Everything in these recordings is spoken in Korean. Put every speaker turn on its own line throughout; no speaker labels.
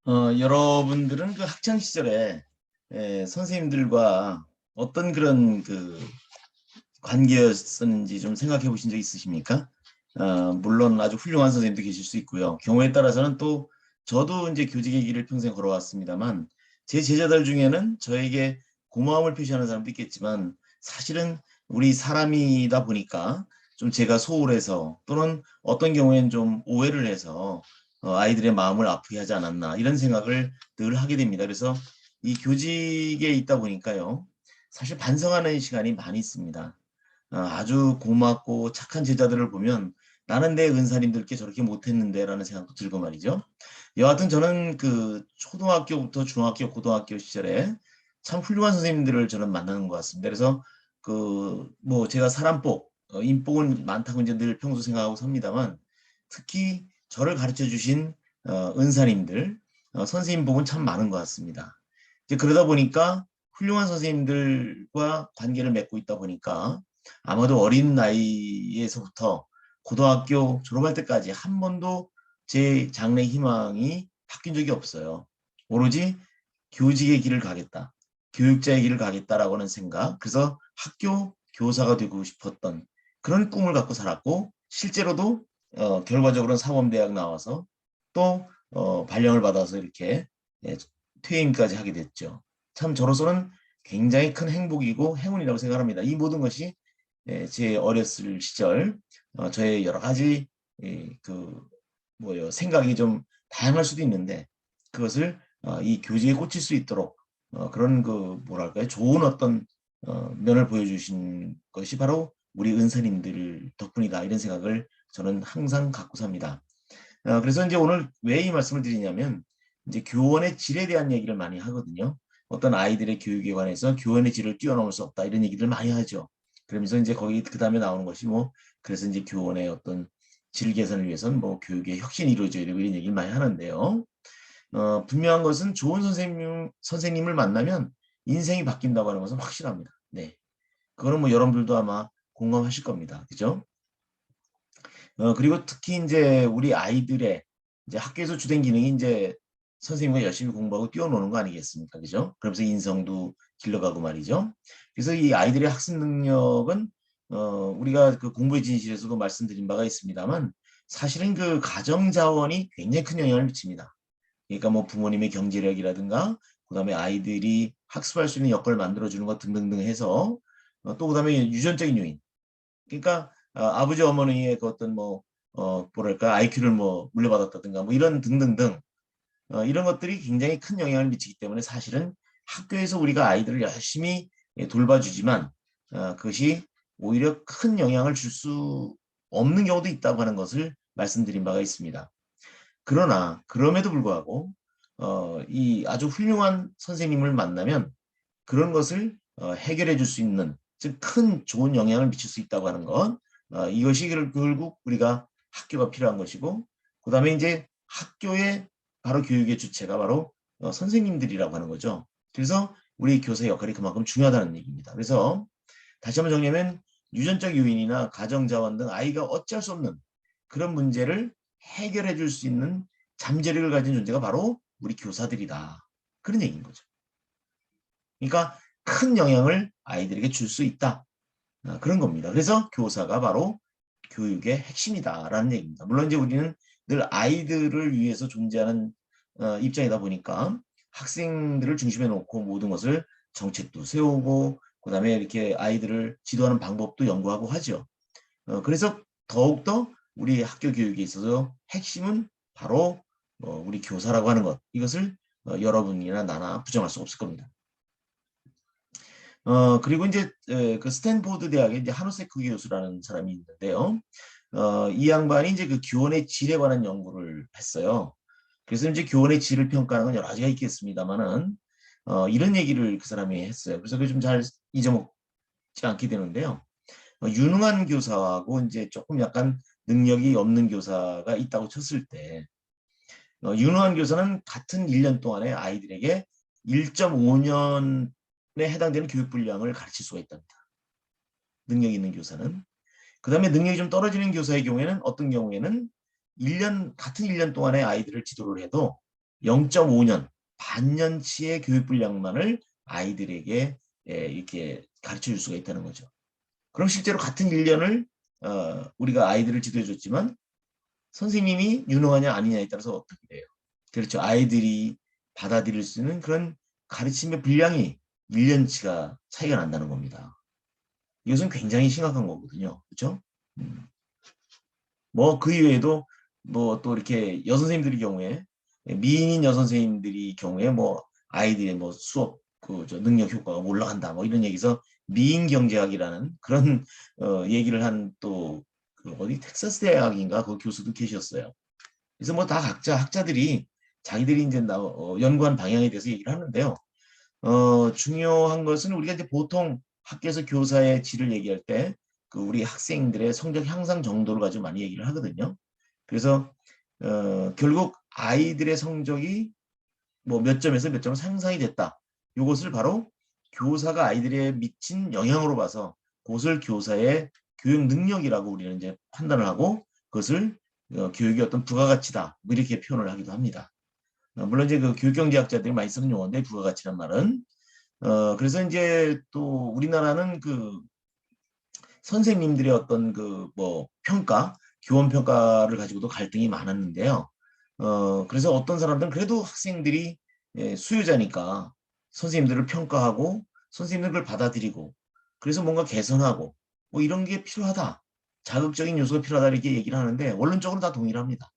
여러분들은 그 학창 시절에 선생님들과 어떤 그런 그 관계였었는지 좀 생각해 보신 적 있으십니까? 물론 아주 훌륭한 선생님도 계실 수 있고요. 경우에 따라서는 또 저도 이제 교직의 길을 평생 걸어왔습니다만 제 제자들 중에는 저에게 고마움을 표시하는 사람도 있겠지만 사실은 우리 사람이다 보니까 좀 제가 소홀해서 또는 어떤 경우에는 좀 오해를 해서 아이들의 마음을 아프게 하지 않았나 이런 생각을 늘 하게 됩니다. 그래서 이 교직에 있다 보니까요. 사실 반성하는 시간이 많이 있습니다. 아주 고맙고 착한 제자들을 보면 나는 내 은사님들께 저렇게 못했는데 라는 생각도 들고 말이죠. 여하튼 저는 그 초등학교부터 중학교, 고등학교 시절에 참 훌륭한 선생님들을 저는 만나는 것 같습니다. 그래서 그 뭐 제가 사람복, 인복은 많다고 이제 늘 평소 생각하고 삽니다만 특히 저를 가르쳐 주신 은사님들, 선생님 복은 참 많은 것 같습니다. 이제 그러다 보니까 훌륭한 선생님들과 관계를 맺고 있다 보니까 아마도 어린 나이에서부터 고등학교 졸업할 때까지 한 번도 제 장래 희망이 바뀐 적이 없어요. 오로지 교직의 길을 가겠다. 교육자의 길을 가겠다라고 하는 생각. 그래서 학교 교사가 되고 싶었던 그런 꿈을 갖고 살았고 실제로도 결과적으로는 사범대학 나와서 또 발령을 받아서 이렇게 예, 퇴임까지 하게 됐죠. 참 저로서는 굉장히 큰 행복이고 행운이라고 생각합니다. 이 모든 것이 제 어렸을 시절 저의 여러 가지 그 뭐요 생각이 좀 다양할 수도 있는데 그것을 이 교직에 꽂힐 수 있도록 그런 그 뭐랄까요 좋은 어떤 면을 보여주신 것이 바로 우리 은사님들 덕분이다 이런 생각을 저는 항상 갖고 삽니다. 그래서 이제 오늘 왜 이 말씀을 드리냐면 이제 교원의 질에 대한 얘기를 많이 하거든요. 어떤 아이들의 교육에 관해서 교원의 질을 뛰어넘을 수 없다 이런 얘기를 많이 하죠. 그러면서 이제 거기 그 다음에 나오는 것이 뭐 그래서 이제 교원의 어떤 질 개선을 위해서는 뭐 교육의 혁신이 이루어져야 되고 이런 얘기를 많이 하는데요. 분명한 것은 좋은 선생님을 만나면 인생이 바뀐다고 하는 것은 확실합니다. 네. 그거는 뭐 여러분들도 아마 공감하실 겁니다. 그죠? 그리고 특히 이제 우리 아이들의 이제 학교에서 주된 기능이 이제 선생님과 열심히 공부하고 뛰어노는 거 아니겠습니까? 그죠? 그러면서 인성도 길러가고 말이죠. 그래서 이 아이들의 학습 능력은 우리가 그 공부의 진실에서도 말씀드린 바가 있습니다만 사실은 그 가정 자원이 굉장히 큰 영향을 미칩니다. 그러니까 뭐 부모님의 경제력이라든가 그다음에 아이들이 학습할 수 있는 여건을 만들어주는 것 등등등 해서 또 그다음에 유전적인 요인 그러니까 아버지 어머니의 그 어떤 뭐 뭐랄까 IQ를 뭐 물려받았다든가 뭐 이런 등등등 이런 것들이 굉장히 큰 영향을 미치기 때문에 사실은 학교에서 우리가 아이들을 열심히 돌봐주지만 그것이 오히려 큰 영향을 줄 수 없는 경우도 있다고 하는 것을 말씀드린 바가 있습니다. 그러나 그럼에도 불구하고 이 아주 훌륭한 선생님을 만나면 그런 것을 해결해 줄 수 있는 즉 큰 좋은 영향을 미칠 수 있다고 하는 것 이것이 결국 우리가 학교가 필요한 것이고 그 다음에 이제 학교의 바로 교육의 주체가 바로 선생님들이라고 하는 거죠. 그래서 우리 교사의 역할이 그만큼 중요하다는 얘기입니다. 그래서 다시 한번 정리하면 유전적 요인이나 가정자원 등 아이가 어찌할 수 없는 그런 문제를 해결해 줄 수 있는 잠재력을 가진 존재가 바로 우리 교사들이다. 그런 얘기인 거죠. 그러니까 큰 영향을 아이들에게 줄 수 있다. 그런 겁니다. 그래서 교사가 바로 교육의 핵심이다라는 얘기입니다. 물론 이제 우리는 늘 아이들을 위해서 존재하는 입장이다 보니까 학생들을 중심에 놓고 모든 것을 정책도 세우고 그다음에 이렇게 아이들을 지도하는 방법도 연구하고 하죠. 그래서 더욱더 우리 학교 교육에 있어서 핵심은 바로 우리 교사라고 하는 것 이것을 여러분이나 나나 부정할 수 없을 겁니다. 그리고 이제 그 스탠포드 대학의 이제 하노세크 교수라는 사람이 있는데요. 이 양반이 이제 그 교원의 질에 관한 연구를 했어요. 그래서 이제 교원의 질을 평가하는 건 여러 가지가 있겠습니다만은 이런 얘기를 그 사람이 했어요. 그래서 그게 좀 잘 잊어먹지 않게 되는데요. 유능한 교사하고 이제 조금 약간 능력이 없는 교사가 있다고 쳤을 때 유능한 교사는 같은 1년 동안에 아이들에게 1.5년에 해당되는 교육 분량을 가르칠 수가 있답니다. 능력이 있는 교사는. 그 다음에 능력이 좀 떨어지는 교사의 경우에는 어떤 경우에는 같은 1년 동안에 아이들을 지도를 해도 0.5년, 반년치의 교육 분량만을 아이들에게 이렇게 가르쳐 줄 수가 있다는 거죠. 그럼 실제로 같은 1년을 우리가 아이들을 지도해 줬지만 선생님이 유능하냐 아니냐에 따라서 어떻게 돼요? 그렇죠. 아이들이 받아들일 수 있는 그런 가르침의 분량이 1년치가 차이가 난다는 겁니다. 이것은 굉장히 심각한 거거든요. 그렇죠? 뭐 그 이외에도 뭐 또 이렇게 여선생님들의 경우에 미인인 여선생님들이 경우에 뭐 아이들의 뭐 수업 그저 능력 효과가 올라간다 뭐 이런 얘기에서 미인 경제학이라는 그런 얘기를 한 또 그 어디 텍사스 대학인가 그 교수도 계셨어요. 그래서 뭐 다 각자 학자들이 자기들이 이제 연구한 방향에 대해서 얘기를 하는데요. 중요한 것은 우리가 이제 보통 학교에서 교사의 질을 얘기할 때 그 우리 학생들의 성적 향상 정도를 가지고 많이 얘기를 하거든요. 그래서 결국 아이들의 성적이 뭐 몇 점에서 몇 점으로 향상이 됐다. 이것을 바로 교사가 아이들에 미친 영향으로 봐서 그것을 교사의 교육 능력이라고 우리는 이제 판단을 하고 그것을 교육의 어떤 부가가치다 뭐 이렇게 표현을 하기도 합니다. 물론 이제 그 교육경제학자들이 많이 쓰는 용어인데 부가가치란 말은 그래서 이제 또 우리나라는 그 선생님들의 어떤 그 뭐 평가, 교원 평가를 가지고도 갈등이 많았는데요. 그래서 어떤 사람들은 그래도 학생들이 수요자니까 선생님들을 평가하고 선생님들 을 받아들이고 그래서 뭔가 개선하고 뭐 이런 게 필요하다. 자극적인 요소가 필요하다 이렇게 얘기를 하는데 원론적으로 다 동의를 합니다.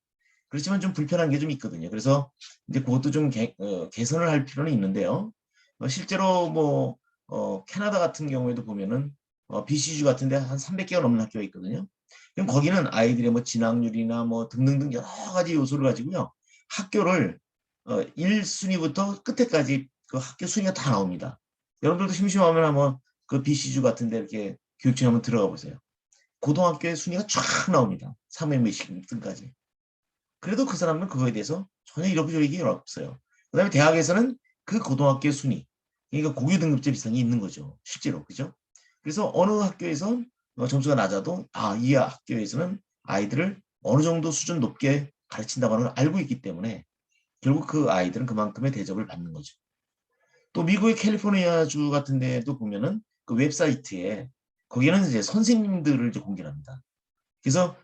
그렇지만 좀 불편한 게 좀 있거든요. 그래서 이제 그것도 좀 개선을 할 필요는 있는데요. 실제로 뭐 캐나다 같은 경우에도 보면은 BC주 같은데 한 300개가 넘는 학교가 있거든요. 그럼 거기는 아이들의 뭐 진학률이나 뭐 등등등 여러 가지 요소를 가지고요. 학교를 1순위부터 끝에까지 그 학교 순위가 다 나옵니다. 여러분들도 심심하면 한번 그 BC주 같은데 이렇게 교육청에 한번 들어가 보세요. 고등학교의 순위가 쫙 나옵니다. 3회 몇십 등까지. 그래도 그 사람은 그거에 대해서 전혀 이러고 얘기 없어요. 그 다음에 대학에서는 그 고등학교 순위, 그러니까 고교 등급제 비슷한 게 있는 거죠. 실제로. 그죠? 그래서 어느 학교에서 점수가 낮아도 이 학교에서는 아이들을 어느 정도 수준 높게 가르친다고 하는 걸 알고 있기 때문에 결국 그 아이들은 그만큼의 대접을 받는 거죠. 또 미국의 캘리포니아주 같은 데도 보면은 그 웹사이트에 거기는 이제 선생님들을 이제 공개합니다. 그래서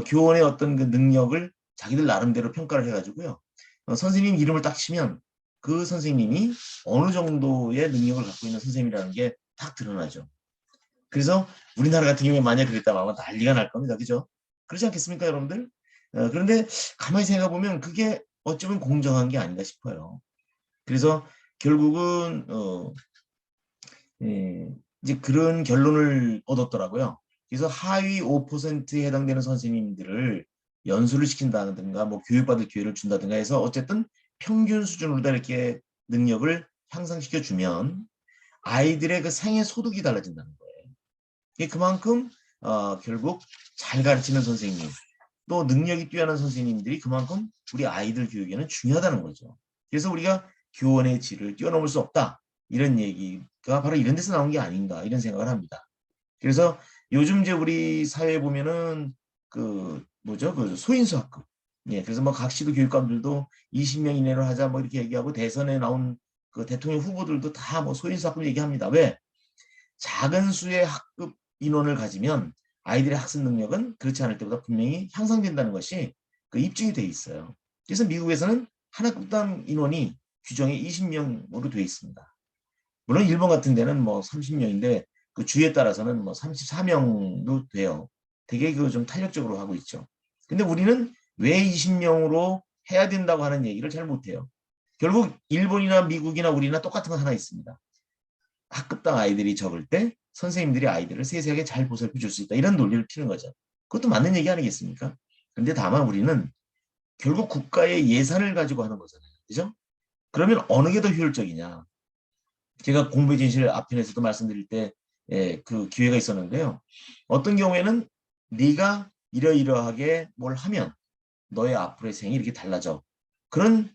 교원의 어떤 그 능력을 자기들 나름대로 평가를 해가지고요. 선생님 이름을 딱 치면 그 선생님이 어느 정도의 능력을 갖고 있는 선생님이라는 게 딱 드러나죠. 그래서 우리나라 같은 경우에 만약 그랬다면 아마 난리가 날 겁니다. 그죠? 그렇지 않겠습니까, 여러분들? 그런데 가만히 생각해 보면 그게 어쩌면 공정한 게 아닌가 싶어요. 그래서 결국은 이제 그런 결론을 얻었더라고요. 그래서 하위 5%에 해당되는 선생님들을 연수를 시킨다든가 뭐 교육받을 기회를 준다든가 해서 어쨌든 평균 수준으로 다 이렇게 능력을 향상시켜 주면 아이들의 그 생애 소득이 달라진다는 거예요. 그만큼 결국 잘 가르치는 선생님 또 능력이 뛰어난 선생님들이 그만큼 우리 아이들 교육에는 중요하다는 거죠. 그래서 우리가 교원의 질을 뛰어넘을 수 없다. 이런 얘기가 바로 이런 데서 나온 게 아닌가 이런 생각을 합니다. 그래서 요즘 이제 우리 사회에 보면은 그 뭐죠? 그 소인수 학급. 예, 그래서 뭐 각 시도 교육감들도 20명 이내로 하자 뭐 이렇게 얘기하고 대선에 나온 그 대통령 후보들도 다 뭐 소인수 학급 얘기합니다. 왜? 작은 수의 학급 인원을 가지면 아이들의 학습 능력은 그렇지 않을 때보다 분명히 향상된다는 것이 그 입증이 돼 있어요. 그래서 미국에서는 한 학급당 인원이 규정에 20명으로 되어 있습니다. 물론 일본 같은 데는 뭐 30명인데 그 주에 따라서는 뭐 34명도 돼요. 되게 그 좀 탄력적으로 하고 있죠. 근데 우리는 왜 20명으로 해야 된다고 하는 얘기를 잘 못해요. 결국 일본이나 미국이나 우리나 똑같은 건 하나 있습니다. 학급당 아이들이 적을 때 선생님들이 아이들을 세세하게 잘 보살펴 줄 수 있다. 이런 논리를 피는 거죠. 그것도 맞는 얘기 아니겠습니까? 그런데 다만 우리는 결국 국가의 예산을 가지고 하는 거잖아요. 그죠? 그러면 어느 게 더 효율적이냐? 제가 공부의 진실 앞편에서도 말씀드릴 때 그 기회가 있었는데요. 어떤 경우에는 네가 이러이러하게 뭘 하면 너의 앞으로의 생이 이렇게 달라져. 그런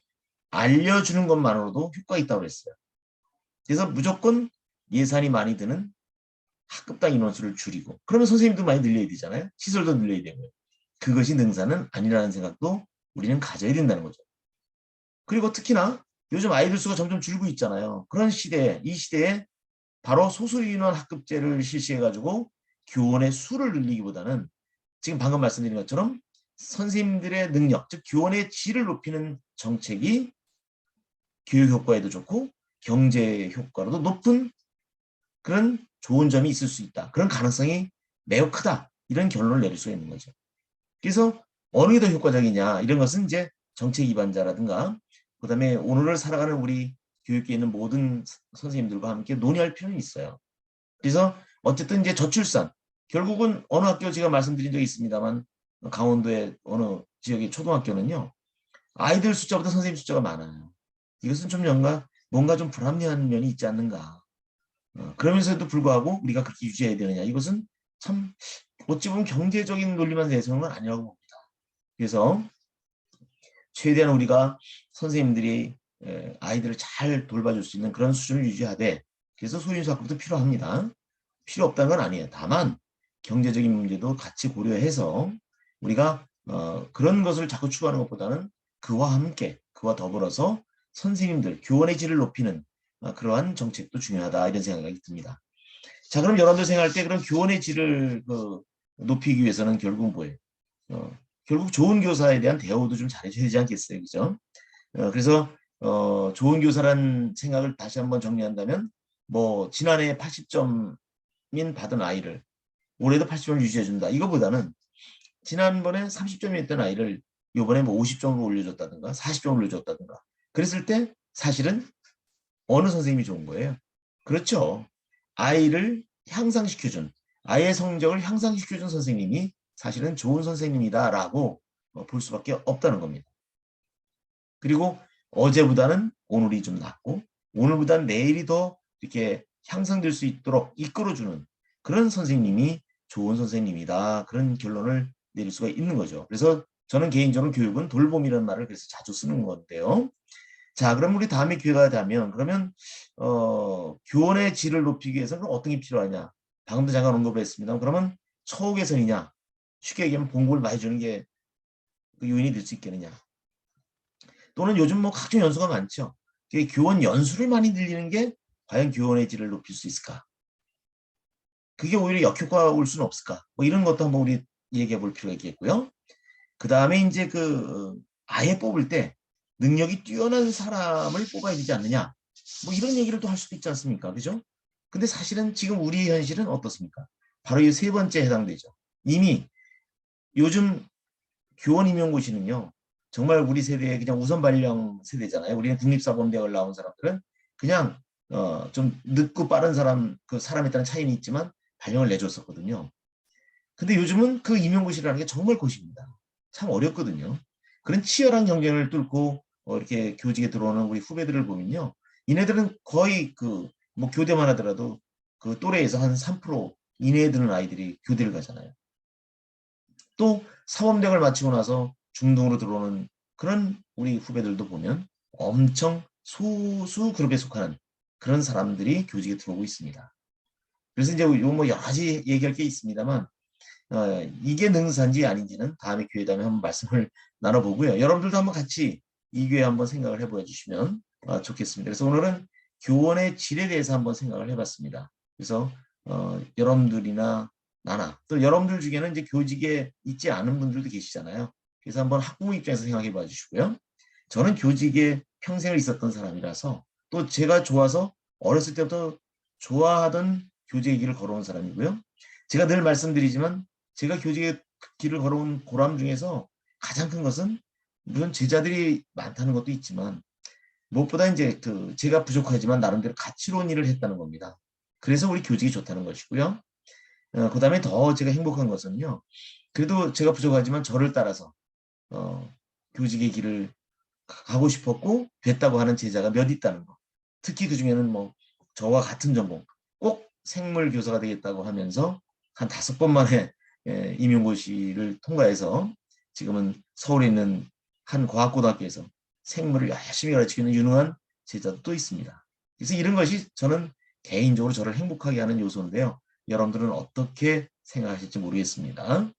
알려주는 것만으로도 효과가 있다고 그랬어요. 그래서 무조건 예산이 많이 드는 학급당 인원수를 줄이고 그러면 선생님도 많이 늘려야 되잖아요. 시설도 늘려야 되고요. 그것이 능사는 아니라는 생각도 우리는 가져야 된다는 거죠. 그리고 특히나 요즘 아이들 수가 점점 줄고 있잖아요. 그런 시대에, 이 시대에 바로 소수인원 학급제를 실시해가지고 교원의 수를 늘리기보다는 지금 방금 말씀드린 것처럼 선생님들의 능력, 즉 교원의 질을 높이는 정책이 교육 효과에도 좋고 경제 효과로도 높은 그런 좋은 점이 있을 수 있다. 그런 가능성이 매우 크다. 이런 결론을 내릴 수가 있는 거죠. 그래서 어느 게 더 효과적이냐 이런 것은 이제 정책 위반자라든가 그다음에 오늘을 살아가는 우리 교육계에 있는 모든 선생님들과 함께 논의할 필요는 있어요. 그래서 어쨌든 이제 저출산 결국은 어느 학교 제가 말씀드린 적이 있습니다만 강원도의 어느 지역의 초등학교는요. 아이들 숫자보다 선생님 숫자가 많아요. 이것은 좀 뭔가 좀 불합리한 면이 있지 않는가. 그러면서도 불구하고 우리가 그렇게 유지해야 되느냐. 이것은 참 어찌 보면 경제적인 논리만 내세우는 건 아니라고 봅니다. 그래서 최대한 우리가 선생님들이 아이들을 잘 돌봐줄 수 있는 그런 수준을 유지하되 그래서 소인수 학급도 필요합니다. 필요 없다는 건 아니에요. 다만 경제적인 문제도 같이 고려해서 우리가 그런 것을 자꾸 추구하는 것보다는 그와 함께 그와 더불어서 선생님들 교원의 질을 높이는 그러한 정책도 중요하다 이런 생각이 듭니다. 자 그럼 여러분들 생각할 때 그런 교원의 질을 높이기 위해서는 결국 뭐예요? 결국 좋은 교사에 대한 대우도 좀 잘해줘야 되지 않겠어요, 그죠? 그래서 좋은 교사란 생각을 다시 한번 정리한다면 뭐 지난해 80점인 받은 아이를 올해도 80점을 유지해준다. 이거보다는 지난번에 30점이었던 아이를 이번에 뭐 50점으로 올려줬다든가 40점을 올려줬다든가 그랬을 때 사실은 어느 선생님이 좋은 거예요? 그렇죠. 아이를 향상시켜준 아이의 성적을 향상시켜준 선생님이 사실은 좋은 선생님이다라고 볼 수밖에 없다는 겁니다. 그리고 어제보다는 오늘이 좀 낫고 오늘보다는 내일이 더 이렇게 향상될 수 있도록 이끌어주는 그런 선생님이 좋은 선생님이다. 그런 결론을 내릴 수가 있는 거죠. 그래서 저는 개인적으로 교육은 돌봄이라는 말을 그래서 자주 쓰는 건데요. 자, 그럼 우리 다음에 기회가 되면 그러면 교원의 질을 높이기 위해서는 어떤 게 필요하냐? 방금도 잠깐 언급을 했습니다. 그러면 처우 개선이냐? 쉽게 얘기하면 봉급을 많이 주는 게 그 요인이 될 수 있겠느냐? 또는 요즘 뭐 각종 연수가 많죠. 교원 연수를 많이 늘리는 게 과연 교원의 질을 높일 수 있을까? 그게 오히려 역효과가 올 수는 없을까? 뭐 이런 것도 한번 우리 얘기해 볼 필요가 있겠고요. 그 다음에 이제 아예 뽑을 때 능력이 뛰어난 사람을 뽑아야 되지 않느냐. 뭐 이런 얘기를 또 할 수도 있지 않습니까? 그죠? 근데 사실은 지금 우리 현실은 어떻습니까? 바로 이 세 번째 해당되죠. 이미 요즘 교원 임용고시는요. 정말 우리 세대의 그냥 우선 발령 세대잖아요. 우리는 국립사범대학을 나온 사람들은 그냥 좀 늦고 빠른 그 사람에 따른 차이는 있지만 발령을 내줬었거든요. 근데 요즘은 그 임용고시라는 게 정말 고시입니다. 참 어렵거든요. 그런 치열한 경쟁을 뚫고 이렇게 교직에 들어오는 우리 후배들을 보면요. 이네들은 거의 뭐 교대만 하더라도 그 또래에서 한 3% 이내에 드는 아이들이 교대를 가잖아요. 또 사범대학을 마치고 나서 중등으로 들어오는 그런 우리 후배들도 보면 엄청 소수 그룹에 속하는 그런 사람들이 교직에 들어오고 있습니다. 그래서 이제 뭐 여러 가지 얘기할 게 있습니다만 이게 능사인지 아닌지는 다음에 기회 되면 한번 말씀을 나눠보고요. 여러분들도 한번 같이 이 기회에 한번 생각을 해보아 주시면 좋겠습니다. 그래서 오늘은 교원의 질에 대해서 한번 생각을 해봤습니다. 그래서 여러분들이나 나나 또 여러분들 중에는 이제 교직에 있지 않은 분들도 계시잖아요. 그래서 한번 학부모 입장에서 생각해 봐 주시고요. 저는 교직에 평생을 있었던 사람이라서 또 제가 좋아서 어렸을 때부터 좋아하던 교직의 길을 걸어온 사람이고요. 제가 늘 말씀드리지만 제가 교직의 길을 걸어온 보람 중에서 가장 큰 것은 물론 제자들이 많다는 것도 있지만 무엇보다 이제 제가 부족하지만 나름대로 가치로운 일을 했다는 겁니다. 그래서 우리 교직이 좋다는 것이고요. 그 다음에 더 제가 행복한 것은요. 그래도 제가 부족하지만 저를 따라서 교직의 길을 가고 싶었고 됐다고 하는 제자가 몇 있다는 거. 특히 그 중에는 뭐 저와 같은 전공 꼭 생물 교사가 되겠다고 하면서 한 5번 만에 임용고시를 통과해서 지금은 서울에 있는 한 과학고등학교에서 생물을 열심히 가르치는 유능한 제자도 또 있습니다. 그래서 이런 것이 저는 개인적으로 저를 행복하게 하는 요소인데요. 여러분들은 어떻게 생각하실지 모르겠습니다.